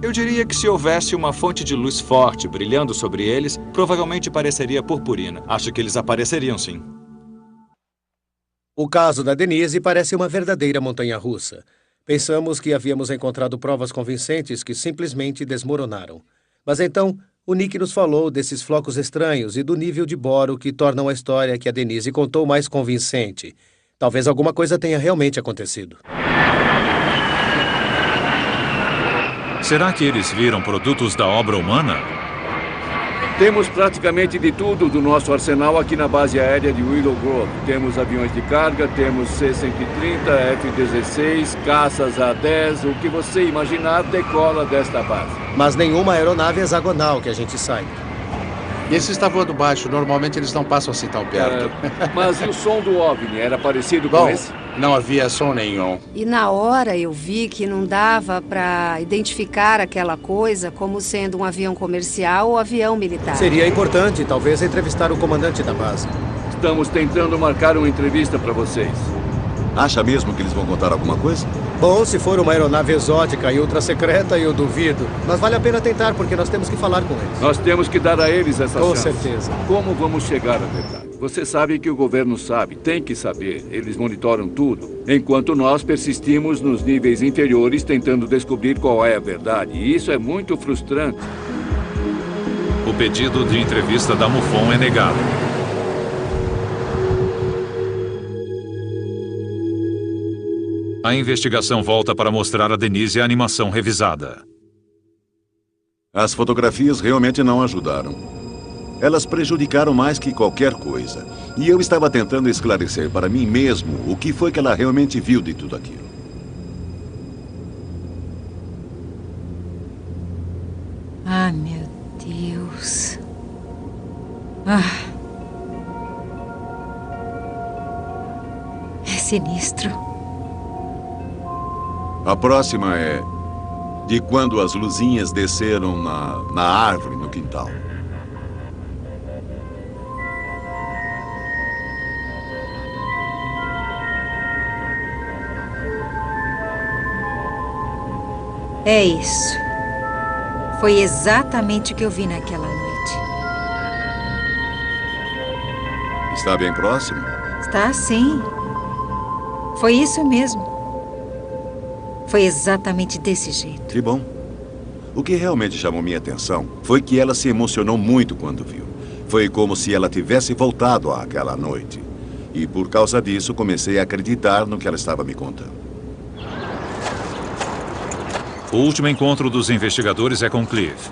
eu diria que se houvesse uma fonte de luz forte brilhando sobre eles, provavelmente pareceria purpurina. Acho que eles apareceriam sim. O caso da Denise parece uma verdadeira montanha-russa. Pensamos que havíamos encontrado provas convincentes que simplesmente desmoronaram. Mas então, o Nick nos falou desses flocos estranhos e do nível de boro que tornam a história que a Denise contou mais convincente. Talvez alguma coisa tenha realmente acontecido. Será que eles viram produtos da obra humana? Temos praticamente de tudo do nosso arsenal aqui na base aérea de Willow Grove. Temos aviões de carga, temos C-130, F-16, caças A-10, o que você imaginar decola desta base. Mas nenhuma aeronave hexagonal que a gente saiba. E esse está voando baixo, normalmente eles não passam assim tão perto. Mas e o som do OVNI? Era parecido com esse? Não havia som nenhum. E na hora eu vi que não dava para identificar aquela coisa como sendo um avião comercial ou avião militar. Seria importante, talvez, entrevistar o comandante da base. Estamos tentando marcar uma entrevista para vocês. Acha mesmo que eles vão contar alguma coisa? Bom, se for uma aeronave exótica e ultra secreta, eu duvido. Mas vale a pena tentar, porque nós temos que falar com eles. Nós temos que dar a eles essa chance. Com certeza. Como vamos chegar à verdade? Você sabe que o governo sabe, tem que saber. Eles monitoram tudo. Enquanto nós persistimos nos níveis inferiores tentando descobrir qual é a verdade. E isso é muito frustrante. O pedido de entrevista da MUFON é negado. A investigação volta para mostrar a Denise a animação revisada. As fotografias realmente não ajudaram. Elas prejudicaram mais que qualquer coisa. E eu estava tentando esclarecer para mim mesmo o que foi que ela realmente viu de tudo aquilo. Ah, meu Deus. Ah. É sinistro. A próxima é de quando as luzinhas desceram na árvore no quintal. É isso. Foi exatamente o que eu vi naquela noite. Está bem próximo? Está sim. Foi isso mesmo. Foi exatamente desse jeito. Que bom. O que realmente chamou minha atenção foi que ela se emocionou muito quando viu. Foi como se ela tivesse voltado àquela noite. E por causa disso, comecei a acreditar no que ela estava me contando. O último encontro dos investigadores é com Cliff.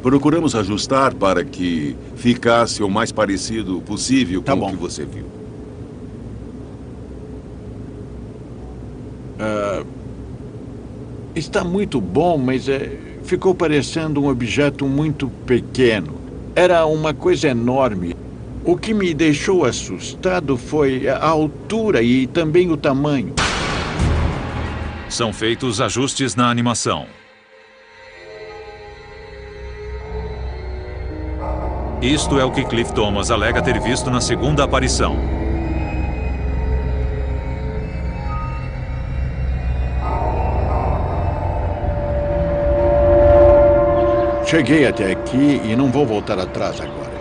Procuramos ajustar para que ficasse o mais parecido possível com o que você viu. Está muito bom, mas ficou parecendo um objeto muito pequeno. Era uma coisa enorme. O que me deixou assustado foi a altura e também o tamanho. São feitos ajustes na animação. Isto é o que Cliff Thomas alega ter visto na segunda aparição. Cheguei até aqui e não vou voltar atrás agora.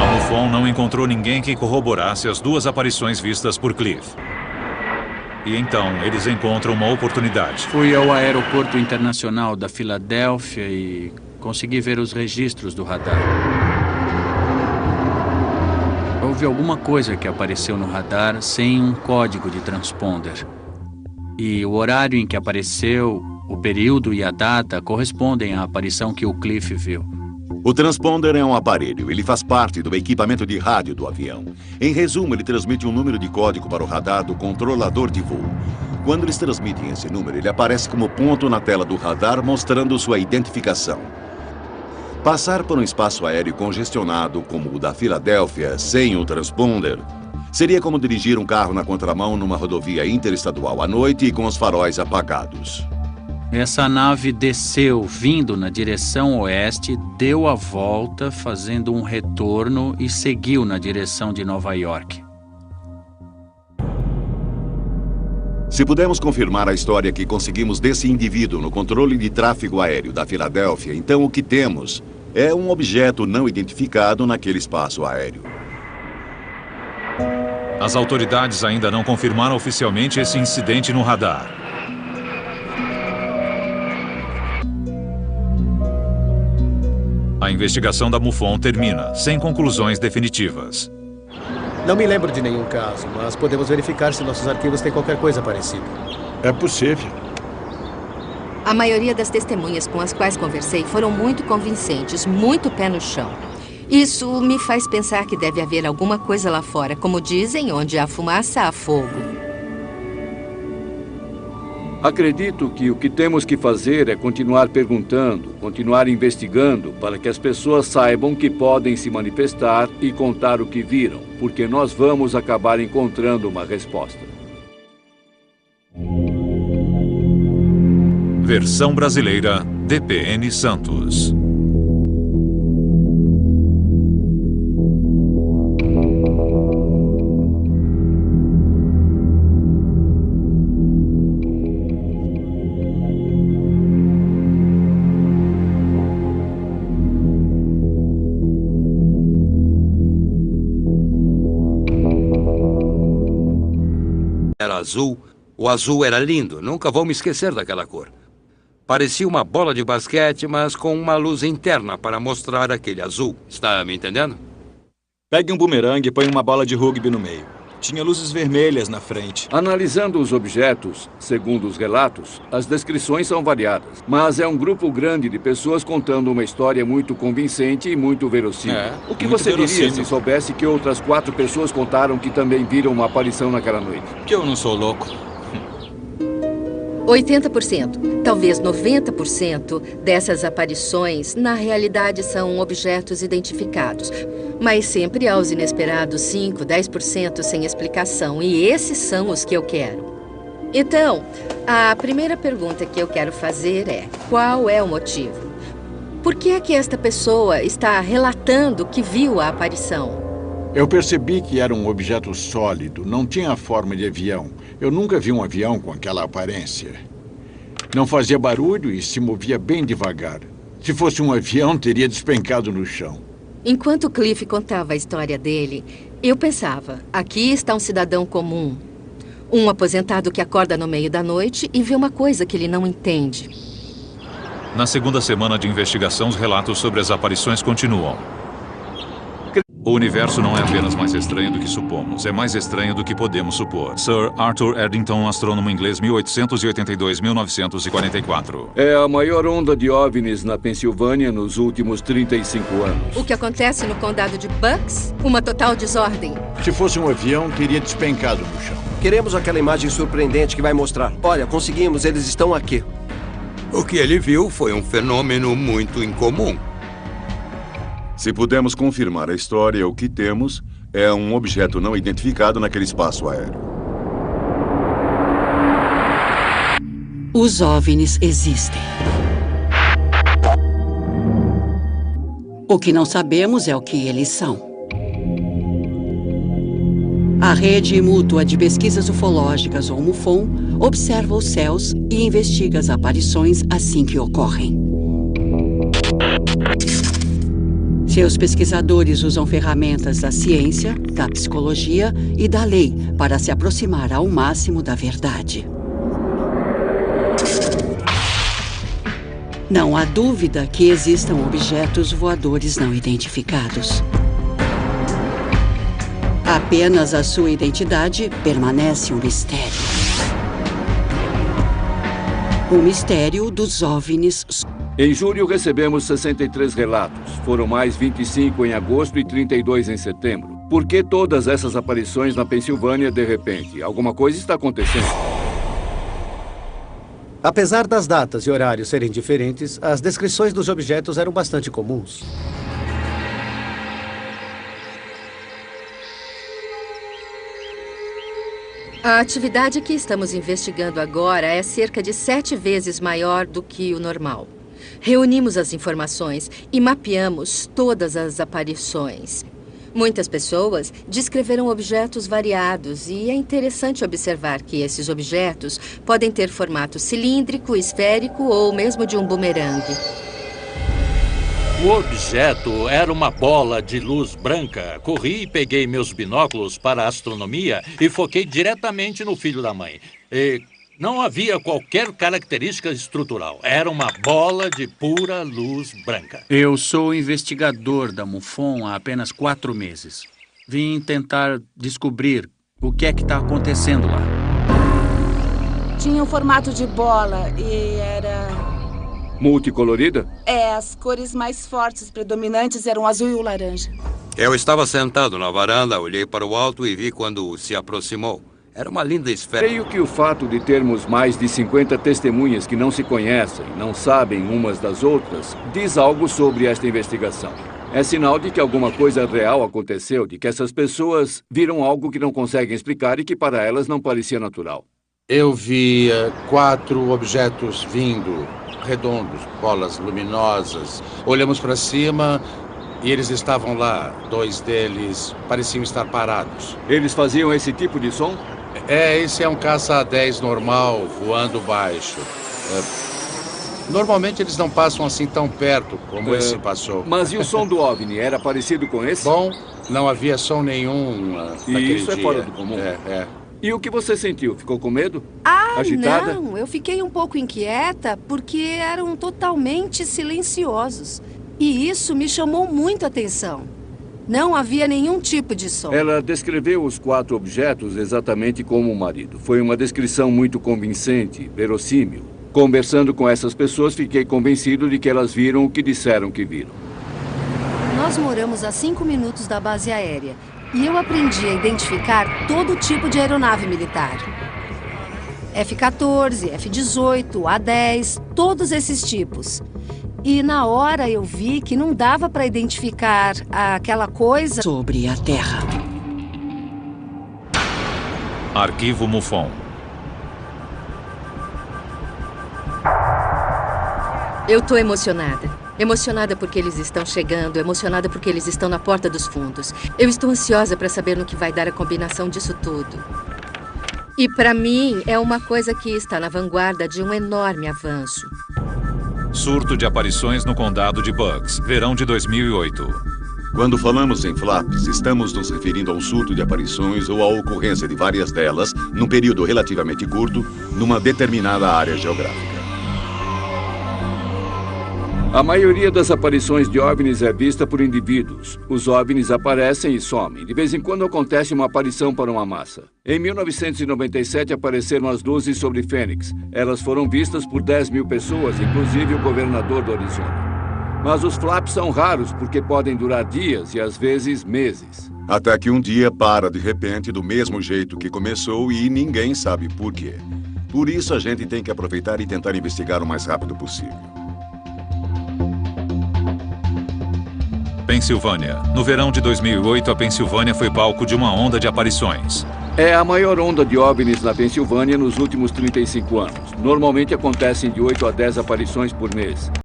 A MUFON não encontrou ninguém que corroborasse as duas aparições vistas por Cliff. E então, eles encontram uma oportunidade. Fui ao aeroporto internacional da Filadélfia e consegui ver os registros do radar. Houve alguma coisa que apareceu no radar sem um código de transponder. E o horário em que apareceu, o período e a data correspondem à aparição que o Cliff viu. O transponder é um aparelho. Ele faz parte do equipamento de rádio do avião. Em resumo, ele transmite um número de código para o radar do controlador de voo. Quando eles transmitem esse número, ele aparece como ponto na tela do radar, mostrando sua identificação. Passar por um espaço aéreo congestionado, como o da Filadélfia, sem o transponder, seria como dirigir um carro na contramão numa rodovia interestadual à noite e com os faróis apagados. Essa nave desceu vindo na direção oeste, deu a volta, fazendo um retorno e seguiu na direção de Nova York. Se pudermos confirmar a história que conseguimos desse indivíduo no controle de tráfego aéreo da Filadélfia, então o que temos é um objeto não identificado naquele espaço aéreo. As autoridades ainda não confirmaram oficialmente esse incidente no radar. A investigação da MUFON termina, sem conclusões definitivas. Não me lembro de nenhum caso, mas podemos verificar se nossos arquivos têm qualquer coisa parecida. É possível. A maioria das testemunhas com as quais conversei foram muito convincentes, muito pé no chão. Isso me faz pensar que deve haver alguma coisa lá fora. Como dizem, onde há fumaça, há fogo. Acredito que o que temos que fazer é continuar perguntando, continuar investigando, para que as pessoas saibam que podem se manifestar e contar o que viram, porque nós vamos acabar encontrando uma resposta. Versão brasileira, DPN Santos. Era azul. O azul era lindo. Nunca vou me esquecer daquela cor. Parecia uma bola de basquete, mas com uma luz interna para mostrar aquele azul. Está me entendendo? Pegue um bumerangue e põe uma bola de rugby no meio. Tinha luzes vermelhas na frente. Analisando os objetos, segundo os relatos, as descrições são variadas. Mas é um grupo grande de pessoas contando uma história muito convincente e muito verossímil. O que você diria se soubesse que outras 4 pessoas contaram que também viram uma aparição naquela noite? Que eu não sou louco. 80%, talvez 90% dessas aparições, na realidade, são objetos identificados. Mas sempre há os inesperados 5, 10% sem explicação. E esses são os que eu quero. Então, a primeira pergunta que eu quero fazer é: qual é o motivo? Por que é que esta pessoa está relatando que viu a aparição? Eu percebi que era um objeto sólido, não tinha forma de avião. Eu nunca vi um avião com aquela aparência. Não fazia barulho e se movia bem devagar. Se fosse um avião, teria despencado no chão. Enquanto Cliff contava a história dele, eu pensava, aqui está um cidadão comum. Um aposentado que acorda no meio da noite e vê uma coisa que ele não entende. Na segunda semana de investigação, os relatos sobre as aparições continuam. O universo não é apenas mais estranho do que supomos, é mais estranho do que podemos supor. Sir Arthur Eddington, astrônomo inglês, 1882-1944. É a maior onda de OVNIs na Pensilvânia nos últimos 35 anos. O que acontece no condado de Bucks? Uma total desordem. Se fosse um avião, teria despencado no chão. Queremos aquela imagem surpreendente que vai mostrar. Olha, conseguimos, eles estão aqui. O que ele viu foi um fenômeno muito incomum. Se pudermos confirmar a história, o que temos é um objeto não identificado naquele espaço aéreo. Os OVNIs existem. O que não sabemos é o que eles são. A Rede Mútua de Pesquisas Ufológicas, ou MUFON, observa os céus e investiga as aparições assim que ocorrem. Seus pesquisadores usam ferramentas da ciência, da psicologia e da lei para se aproximar ao máximo da verdade. Não há dúvida que existam objetos voadores não identificados. Apenas a sua identidade permanece um mistério. O mistério dos OVNIs. Em julho, recebemos 63 relatos. Foram mais 25 em agosto e 32 em setembro. Por que todas essas aparições na Pensilvânia de repente? Alguma coisa está acontecendo. Apesar das datas e horários serem diferentes, as descrições dos objetos eram bastante comuns. A atividade que estamos investigando agora é cerca de 7 vezes maior do que o normal. Reunimos as informações e mapeamos todas as aparições. Muitas pessoas descreveram objetos variados e é interessante observar que esses objetos podem ter formato cilíndrico, esférico ou mesmo de um bumerangue. O objeto era uma bola de luz branca. Corri e peguei meus binóculos para a astronomia e foquei diretamente no filho da mãe. Não havia qualquer característica estrutural. Era uma bola de pura luz branca. Eu sou investigador da MUFON há apenas 4 meses. Vim tentar descobrir o que é que está acontecendo lá. Tinha um formato de bola e era... Multicolorida? As cores mais fortes predominantes eram o azul e o laranja. Eu estava sentado na varanda, olhei para o alto e vi quando se aproximou. Era uma linda esfera. Creio que o fato de termos mais de 50 testemunhas que não se conhecem, não sabem umas das outras, diz algo sobre esta investigação. É sinal de que alguma coisa real aconteceu, de que essas pessoas viram algo que não conseguem explicar e que para elas não parecia natural. Eu vi 4 objetos vindo, redondos, bolas luminosas. Olhamos para cima e eles estavam lá. 2 deles pareciam estar parados. Eles faziam esse tipo de som? Esse é um caça-10 normal, voando baixo. Normalmente eles não passam assim tão perto como esse passou. Mas e o som do OVNI? Era parecido com esse? Bom, não havia som nenhum naquele isso dia. É fora do comum. E o que você sentiu? Ficou com medo? Agitada? Não, eu fiquei um pouco inquieta porque eram totalmente silenciosos. E isso me chamou muito a atenção. Não havia nenhum tipo de som. Ela descreveu os 4 objetos exatamente como o marido. Foi uma descrição muito convincente, verossímil. Conversando com essas pessoas, fiquei convencido de que elas viram o que disseram que viram. Nós moramos a 5 minutos da base aérea e eu aprendi a identificar todo tipo de aeronave militar. F-14, F-18, A-10, todos esses tipos. E na hora eu vi que não dava para identificar aquela coisa sobre a Terra. Arquivo MUFON. Eu tô emocionada. Emocionada porque eles estão chegando, emocionada porque eles estão na porta dos fundos. Eu estou ansiosa para saber no que vai dar a combinação disso tudo. E para mim é uma coisa que está na vanguarda de um enorme avanço. Surto de aparições no condado de Bucks, verão de 2008. Quando falamos em flaps, estamos nos referindo a um surto de aparições ou à ocorrência de várias delas, num período relativamente curto, numa determinada área geográfica. A maioria das aparições de OVNIs é vista por indivíduos. Os OVNIs aparecem e somem. De vez em quando acontece uma aparição para uma massa. Em 1997 apareceram as luzes sobre Fênix. Elas foram vistas por 10 mil pessoas, inclusive o governador do Arizona. Mas os flaps são raros porque podem durar dias e às vezes meses. Até que um dia para de repente do mesmo jeito que começou e ninguém sabe por quê. Por isso a gente tem que aproveitar e tentar investigar o mais rápido possível. Pensilvânia. No verão de 2008, a Pensilvânia foi palco de uma onda de aparições. É a maior onda de OVNIs na Pensilvânia nos últimos 35 anos. Normalmente acontecem de 8 a 10 aparições por mês.